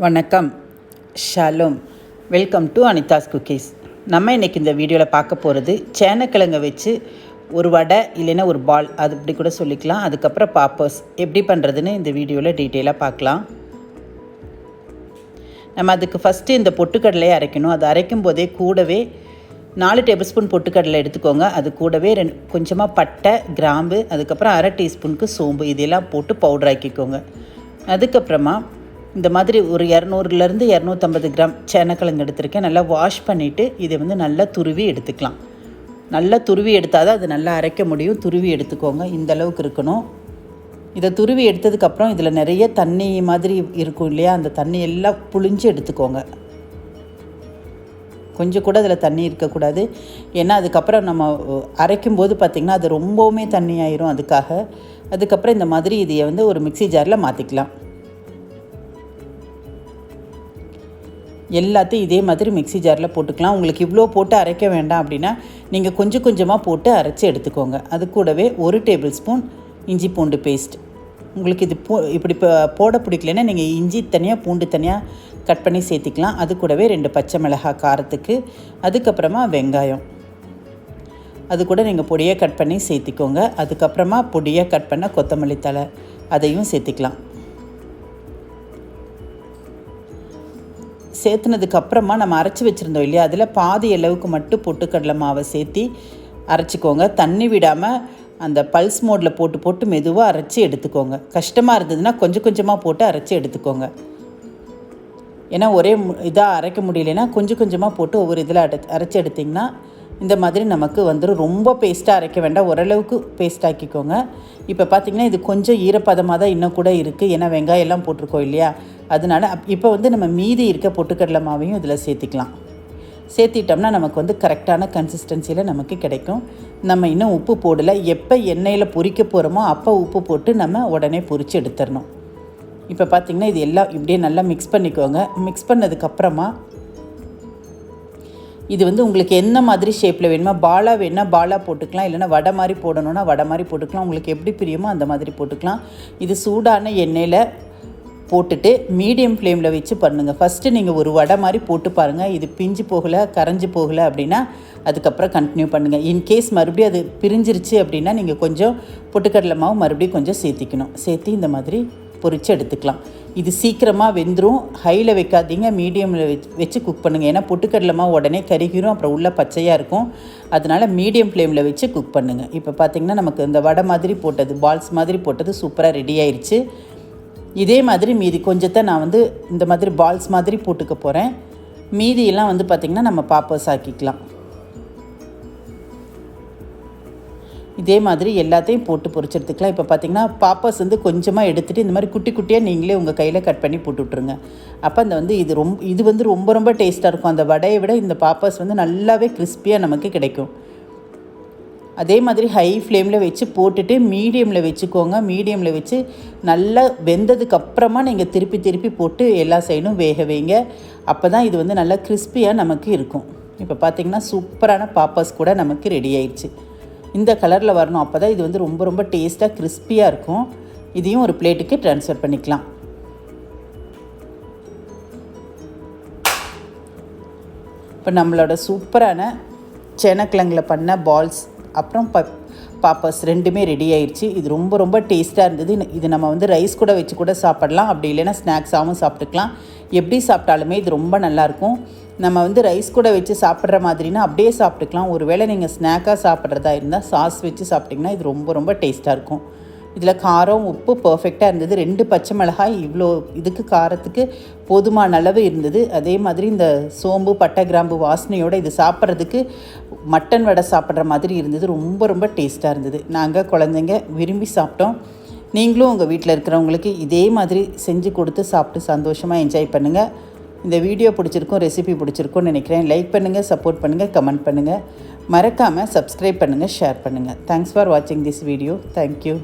வணக்கம், Shalom. Welcome to Anitha's cookies. நம்ம இன்றைக்கி இந்த வீடியோவில் பார்க்க போகிறது சேனக்கிழங்கை வச்சு ஒரு வடை இல்லைன்னா ஒரு பால், அது இப்படி கூட சொல்லிக்கலாம். அதுக்கப்புறம் பாப்பர்ஸ் எப்படி பண்ணுறதுன்னு இந்த வீடியோவில் டீட்டெயிலாக பார்க்கலாம். நம்ம அதுக்கு ஃபஸ்ட்டு இந்த பொட்டுக்கடலையை அரைக்கணும். அது அரைக்கும் போதே கூடவே 4 டேபிள் ஸ்பூன் பொட்டுக்கடலை எடுத்துக்கோங்க. அது கூடவே கொஞ்சமாக பட்டை, கிராம்பு, அதுக்கப்புறம் அரை டீஸ்பூனுக்கு சோம்பு, இதெல்லாம் போட்டு பவுடர் ஆக்கிக்கோங்க. அதுக்கப்புறமா இந்த மாதிரி ஒரு 200லேருந்து 250 கிராம் சேனக்கிழங்கு எடுத்திருக்கேன். நல்லா வாஷ் பண்ணிவிட்டு இதை வந்து நல்லா துருவி எடுத்துக்கலாம். நல்லா துருவி எடுத்தால் தான் அது நல்லா அரைக்க முடியும். துருவி எடுத்துக்கோங்க. இந்த அளவுக்கு இருக்கணும். இதை துருவி எடுத்ததுக்கப்புறம் இதில் நிறைய தண்ணி மாதிரி இருக்கும் இல்லையா, அந்த தண்ணி எல்லாம் புழிஞ்சு எடுத்துக்கோங்க. கொஞ்சம் கூட அதில் தண்ணி இருக்கக்கூடாது. ஏன்னா அதுக்கப்புறம் நம்ம அரைக்கும்போது பார்த்திங்கன்னா அது ரொம்பவுமே தண்ணி ஆயிரும். அதுக்கப்புறம் இந்த மாதிரி இதை வந்து ஒரு மிக்ஸி ஜாரில் மாற்றிக்கலாம். எல்லாத்தையும் இதே மாதிரி மிக்ஸி ஜாரில் போட்டுக்கலாம். உங்களுக்கு இவ்வளோ போட்டு அரைக்க வேண்டாம் அப்படின்னா நீங்கள் கொஞ்சம் கொஞ்சமாக போட்டு அரைச்சி எடுத்துக்கோங்க. அது கூடவே 1 டேபிள் ஸ்பூன் இஞ்சி பூண்டு பேஸ்ட். உங்களுக்கு இது இப்படி போட பிடிக்கலன்னா நீங்கள் இஞ்சி தனியாக பூண்டு தனியாக கட் பண்ணி சேர்த்திக்கலாம். அது கூடவே 2 பச்சை மிளகாய் காரத்துக்கு. அதுக்கப்புறமா வெங்காயம், அது கூட நீங்கள் பொடியாக கட் பண்ணி சேர்த்திக்கோங்க. அதுக்கப்புறமா பொடியாக கட் பண்ண கொத்தமல்லி தழை, அதையும் சேர்த்திக்கலாம். சேர்த்துனதுக்கப்புறமா நம்ம அரைச்சி வச்சுருந்தோம் இல்லையா, அதில் பாதி அளவுக்கு மட்டும் பொட்டுக்கடலை மாவை சேர்த்தி அரைச்சிக்கோங்க. தண்ணி விடாமல் அந்த பல்ஸ் மோடில் போட்டு மெதுவாக அரைச்சி எடுத்துக்கோங்க. கஷ்டமாக இருந்ததுன்னா கொஞ்சம் கொஞ்சமாக போட்டு அரைச்சி எடுத்துக்கோங்க. ஏன்னா ஒரே இதாக அரைக்க முடியலைன்னா கொஞ்சம் கொஞ்சமாக போட்டு ஒவ்வொரு இதில் அரைச்சி எடுத்திங்கன்னா இந்த மாதிரி நமக்கு வந்துடும். ரொம்ப பேஸ்ட்டாக அரைக்க வேண்டாம், ஓரளவுக்கு பேஸ்ட் ஆக்கிக்கோங்க. இப்போ பார்த்திங்கன்னா இது கொஞ்சம் ஈரப்பதமாக தான் இன்னும் கூட இருக்குது. ஏன்னா வெங்காயம் எல்லாம் போட்டிருக்கோம் இல்லையா, அதனால் இப்போ வந்து நம்ம மீதி இருக்க பொட்டுக்கடலை மாவையும் இதில் சேர்த்திக்கலாம். சேர்த்திட்டோம்னா நமக்கு வந்து கரெக்டான கன்சிஸ்டன்சியில் நமக்கு கிடைக்கும். நம்ம இன்னும் உப்பு போடலை. எப்போ எண்ணெயில் பொரிக்க போகிறோமோ அப்போ உப்பு போட்டு நம்ம உடனே பொரித்து எடுத்துடணும். இப்போ பார்த்திங்கன்னா இது எல்லாம் இப்படியே நல்லா மிக்ஸ் பண்ணிக்கோங்க. மிக்ஸ் பண்ணதுக்கப்புறமா இது வந்து உங்களுக்கு எந்த மாதிரி ஷேப்பில் வேணுமோ, பாலாக வேணுன்னா பாலாக போட்டுக்கலாம், இல்லைனா வடை மாதிரி போடணுன்னா வடை மாதிரி போட்டுக்கலாம். உங்களுக்கு எப்படி பிரியுமோ அந்த மாதிரி போட்டுக்கலாம். இது சூடான எண்ணெயில் போட்டுட்டு மீடியம் ஃப்ளேமில் வச்சு பண்ணுங்கள். ஃபஸ்ட்டு நீங்கள் ஒரு வடை மாதிரி போட்டு பாருங்கள். இது பிஞ்சு போகலை, கரைஞ்சி போகலை அப்படின்னா அதுக்கப்புறம் கண்டினியூ பண்ணுங்கள். இன்கேஸ் மறுபடியும் அது பிரிஞ்சிருச்சு அப்படின்னா நீங்கள் கொஞ்சம் பொட்டுக்கடலை மாவு மறுபடியும் கொஞ்சம் சேர்த்திக்கணும். சேர்த்து இந்த மாதிரி பொரித்து எடுத்துக்கலாம். இது சீக்கிரமாக வெந்துடும். ஹையில் வைக்காதீங்க, மீடியமில் வச்சு குக் பண்ணுங்கள். ஏன்னா பொட்டுக்கடலை மாவு உடனே கருகிரும், அப்புறம் உள்ள பச்சையாக இருக்கும். அதனால் மீடியம் ஃப்ளேமில் வச்சு குக் பண்ணுங்கள். இப்போ பார்த்திங்கன்னா நமக்கு இந்த வடை மாதிரி போட்டது, பால்ஸ் மாதிரி போட்டது சூப்பராக ரெடி ஆயிடுச்சு. இதே மாதிரி மீதி கொஞ்சத்தை நான் வந்து இந்த மாதிரி பால்ஸ் மாதிரி போட்டுக்க போகிறேன். மீதியெல்லாம் வந்து பார்த்திங்கன்னா நம்ம பாப்பர்ஸ் ஆக்கிக்கலாம். இதே மாதிரி எல்லாத்தையும் போட்டு பொரிச்செடுத்துக்கலாம். இப்போ பார்த்திங்கன்னா பாப்பர்ஸ் வந்து கொஞ்சமாக எடுத்துகிட்டு இந்த மாதிரி குட்டி குட்டியாக நீங்களே உங்கள் கையில் கட் பண்ணி போட்டு விட்ருங்க. அப்போ அந்த வந்து இது வந்து ரொம்ப டேஸ்ட்டாக இருக்கும். அந்த வடையை விட இந்த பாப்பர்ஸ் வந்து நல்லாவே கிறிஸ்பியாக நமக்கு கிடைக்கும். அதே மாதிரி ஹை ஃப்ளேமில் வச்சு போட்டுட்டு மீடியமில் வச்சுக்கோங்க. மீடியமில் வச்சு நல்லா வெந்ததுக்கப்புறமா நீங்கள் திருப்பி போட்டு எல்லா சைடும் வேக வைங்க. அப்போ தான் இது வந்து நல்லா கிறிஸ்பியாக நமக்கு இருக்கும். இப்போ பார்த்திங்கன்னா சூப்பரான பாப்பர்ஸ் கூட நமக்கு ரெடி ஆயிடுச்சு. இந்த கலரில் வரணும். அப்போ தான் இது வந்து ரொம்ப டேஸ்ட்டாக கிறிஸ்பியாக இருக்கும். இதையும் ஒரு பிளேட்டுக்கு ட்ரான்ஸ்ஃபர் பண்ணிக்கலாம். இப்போ நம்மளோட சூப்பரான சேனக்கிழங்கில் பண்ண பால்ஸ் அப்புறம் பாப்பர்ஸ் ரெண்டுமே ரெடி ஆயிடுச்சு. இது ரொம்ப டேஸ்ட்டாக இருந்தது. இது நம்ம வந்து ரைஸ் கூட வச்சு கூட சாப்பிடலாம், அப்படி இல்லைன்னா ஸ்நாக்ஸாகவும் சாப்பிட்டுக்கலாம். எப்படி சாப்பிட்டாலுமே இது ரொம்ப நல்லாயிருக்கும். நம்ம வந்து ரைஸ் கூட வச்சு சாப்பிட்ற மாதிரினா அப்படியே சாப்பிட்டுக்கலாம். ஒருவேளை நீங்கள் ஸ்நாக்காக சாப்பிட்றதா இருந்தால் சாஸ் வச்சு சாப்பிட்டிங்கன்னா இது ரொம்ப டேஸ்ட்டாக இருக்கும். இதில் காரம் உப்பு பர்ஃபெக்டாக இருந்தது. 2 பச்சை மிளகாய் இவ்வளோ இதுக்கு காரத்துக்கு போதுமான அளவு இருந்தது. அதே மாதிரி இந்த சோம்பு பட்டை கிராம்பு வாசனையோடு இது சாப்பிட்றதுக்கு மட்டன் வடை சாப்பிட்ற மாதிரி இருந்தது. ரொம்ப டேஸ்ட்டாக இருந்தது. நாங்கள் குழந்தைங்க விரும்பி சாப்பிட்டோம். நீங்களும் உங்கள் வீட்டில் இருக்கிறவங்களுக்கு இதே மாதிரி செஞ்சு கொடுத்து சாப்பிட்டு சந்தோஷமாக என்ஜாய் பண்ணுங்கள். இந்த வீடியோ பிடிச்சிருக்கும், ரெசிபி பிடிச்சிருக்கும்னு நினைக்கிறேன். லைக் பண்ணுங்கள், சப்போர்ட் பண்ணுங்கள், கமெண்ட் பண்ணுங்கள். மறக்காமல் சப்ஸ்கிரைப் பண்ணுங்கள், ஷேர் பண்ணுங்கள். தேங்க்ஸ் ஃபார் வாட்சிங் திஸ் வீடியோ. தேங்க்யூ.